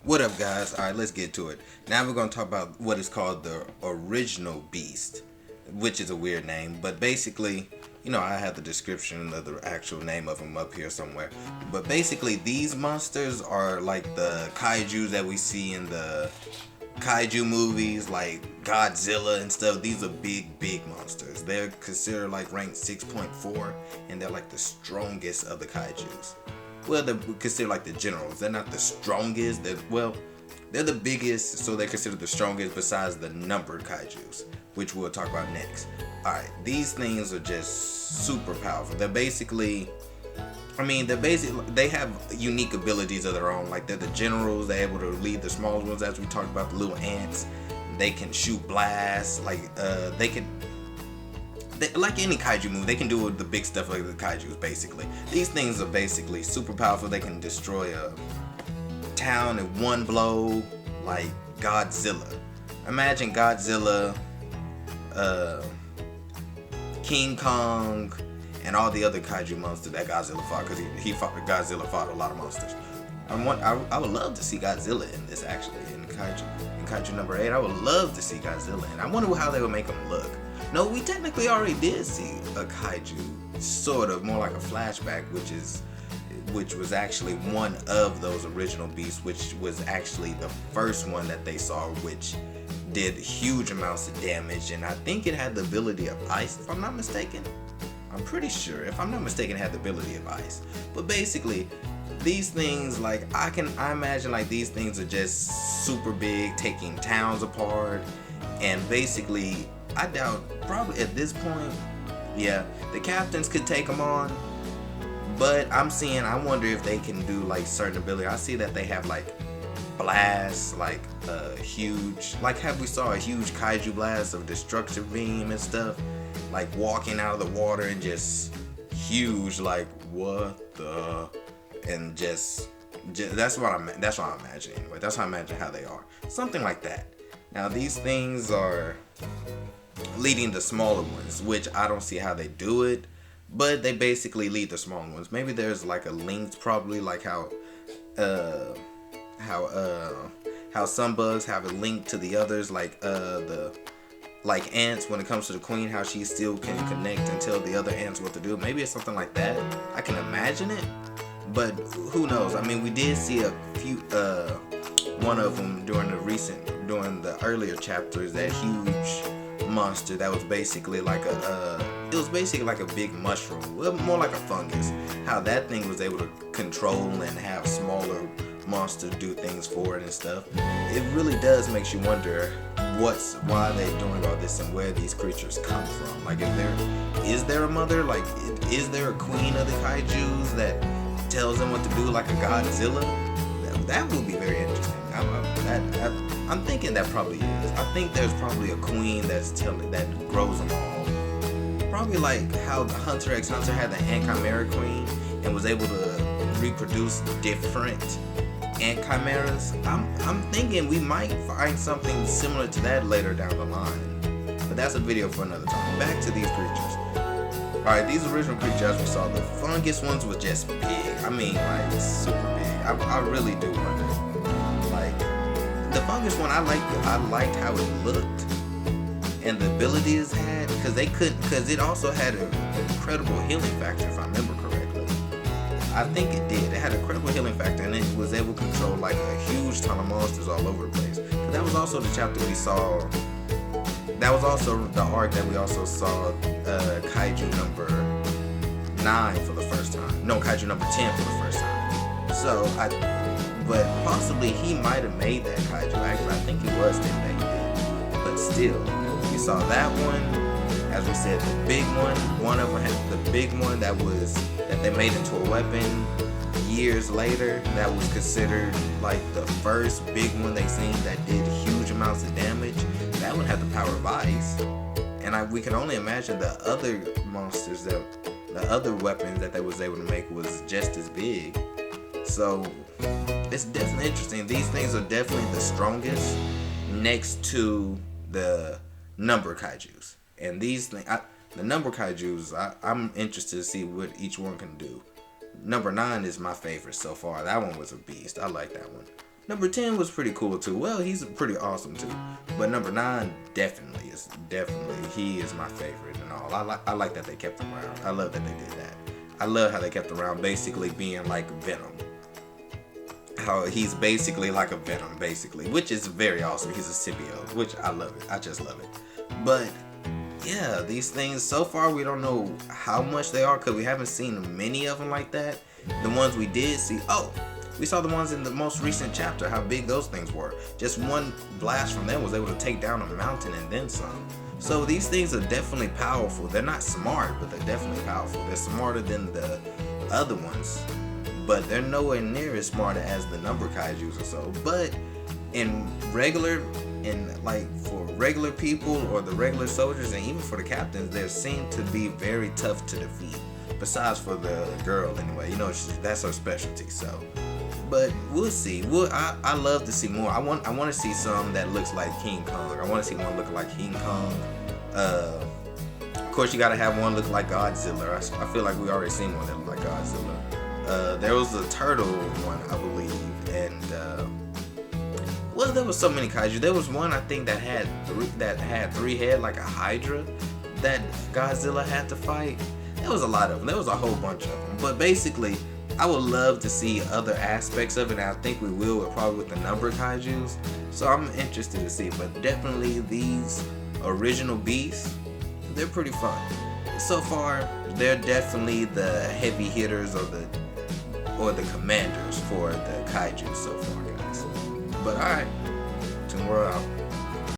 What up, guys? Alright, let's get to it. Now we're going to talk about what is called the original beast, which is a weird name, but basically, I have the description of the actual name of them up here somewhere. But basically, these monsters are like the kaijus that we see in the kaiju movies, like Godzilla and stuff. These are big monsters. They're considered like ranked 6.4, and they're like the strongest of the kaijus. Well, they're considered like the generals. They're not the strongest. They're the biggest, so they're considered the strongest besides the numbered kaijus, which we'll talk about next. Alright, these things are just super powerful. They have unique abilities of their own. Like, they're the generals. They're able to lead the smaller ones, as we talked about, the little ants. They can shoot blasts. Like any kaiju movie, they can do the big stuff like the kaijus, basically. These things are basically super powerful. They can destroy a town in one blow, like Godzilla. Imagine Godzilla, King Kong, and all the other kaiju monsters that Godzilla fought, because Godzilla fought a lot of monsters. I would love to see Godzilla in this, actually, in Kaiju number 8. I would love to see Godzilla, and I wonder how they would make him look. No, we technically already did see a kaiju, sort of, more like a flashback, which was actually one of those original beasts, which was actually the first one that they saw, which did huge amounts of damage, and I think it had the ability of ice, if I'm not mistaken. I'm pretty sure, if I'm not mistaken, it had the ability of ice. But basically, these things, like, I imagine, like, these things are just super big, taking towns apart, and basically, I doubt, probably at this point, yeah, the captains could take them on, but I wonder if they can do, like, certain ability. I see that they have, like, blasts, like, huge, like, we saw a huge kaiju blast of destruction beam and stuff, like, walking out of the water and just huge, like, what the, and just that's what I'm imagining anyway. That's how I imagine how they are. Something like that. Now, these things are leading the smaller ones, which I don't see how they do it, but they basically lead the smaller ones. Maybe there's like a link, probably like how some bugs have a link to the others, like like ants, when it comes to the queen, how she still can connect and tell the other ants what to do. Maybe it's something like that. I can imagine it, but who knows? I mean, we did see a few, one of them during the earlier chapters, that huge monster that was basically like a big mushroom, well, more like a fungus. How that thing was able to control and have smaller monsters do things for it and stuff. It really does makes you wonder why they're doing all this and where these creatures come from. Like, is there a mother? Like, is there a queen of the kaijus that tells them what to do, like a Godzilla? That would be very interesting. I'm thinking that probably is. I think there's probably a queen that grows them all. Probably like how Hunter x Hunter had the Ant Chimera queen and was able to reproduce different Ant Chimeras. I'm thinking we might find something similar to that later down the line. But that's a video for another time. Back to these creatures. Alright, these original creatures, as we saw, the fungus ones were just big. I mean, like, super big. I really do wonder. Like, the fungus one, I liked how it looked and the abilities it had, because it also had an incredible healing factor, if I remember correctly. I think it did. It had a incredible healing factor, and it was able to control like a huge ton of monsters all over the place. But that was also the chapter we saw. That was also the arc that we also saw Kaiju number 9 for the first time. No, Kaiju number 10 for the first time. But possibly he might have made that Kaiju. Actually, I think he was thinking that he did. But still, we saw that one. As we said, the big one of them had the big one that they made into a weapon years later. That was considered like the first big one they seen that did huge amounts of damage. That one had the power of ice. And we can only imagine the other monsters, the other weapons that they was able to make was just as big. So it's definitely interesting. These things are definitely the strongest next to the number kaijus. And these things, the number kaijus, I'm interested to see what each one can do. Number 9 is my favorite so far. That one was a beast. I like that one. Number 10 was pretty cool too. Well, he's pretty awesome too. But number 9 definitely he is my favorite and all. I like that they kept him around. I love that they did that. I love how they kept him around, basically being like Venom. How he's basically like a Venom, basically, which is very awesome. He's a symbiote, which I love it. I just love it. But yeah, these things, so far we don't know how much they are because we haven't seen many of them like that. The ones we did see, we saw the ones in the most recent chapter, how big those things were. Just one blast from them was able to take down a mountain and then some. So these things are definitely powerful. They're not smart, but they're definitely powerful. They're smarter than the other ones, but they're nowhere near as smart as the number kaijus or so. But for regular people or the regular soldiers and even for the captains, they seem to be very tough to defeat. Besides for the girl anyway, that's her specialty. So, but we'll see. I love to see more. I want to see some that looks like King Kong. I want to see one look like King Kong. Of course, you gotta have one look like Godzilla. I feel like we already seen one that looked like Godzilla. There was a turtle one, I believe, and there was so many kaiju. There was one I think that had three head like a Hydra that Godzilla had to fight. There was a lot of them. There was a whole bunch of them. But basically, I would love to see other aspects of it, and I think we will, probably with the number of kaijus. So I'm interested to see. But definitely these original beasts, they're pretty fun. So far, they're definitely the heavy hitters or the commanders for the kaiju so far, guys. But alright, tomorrow out.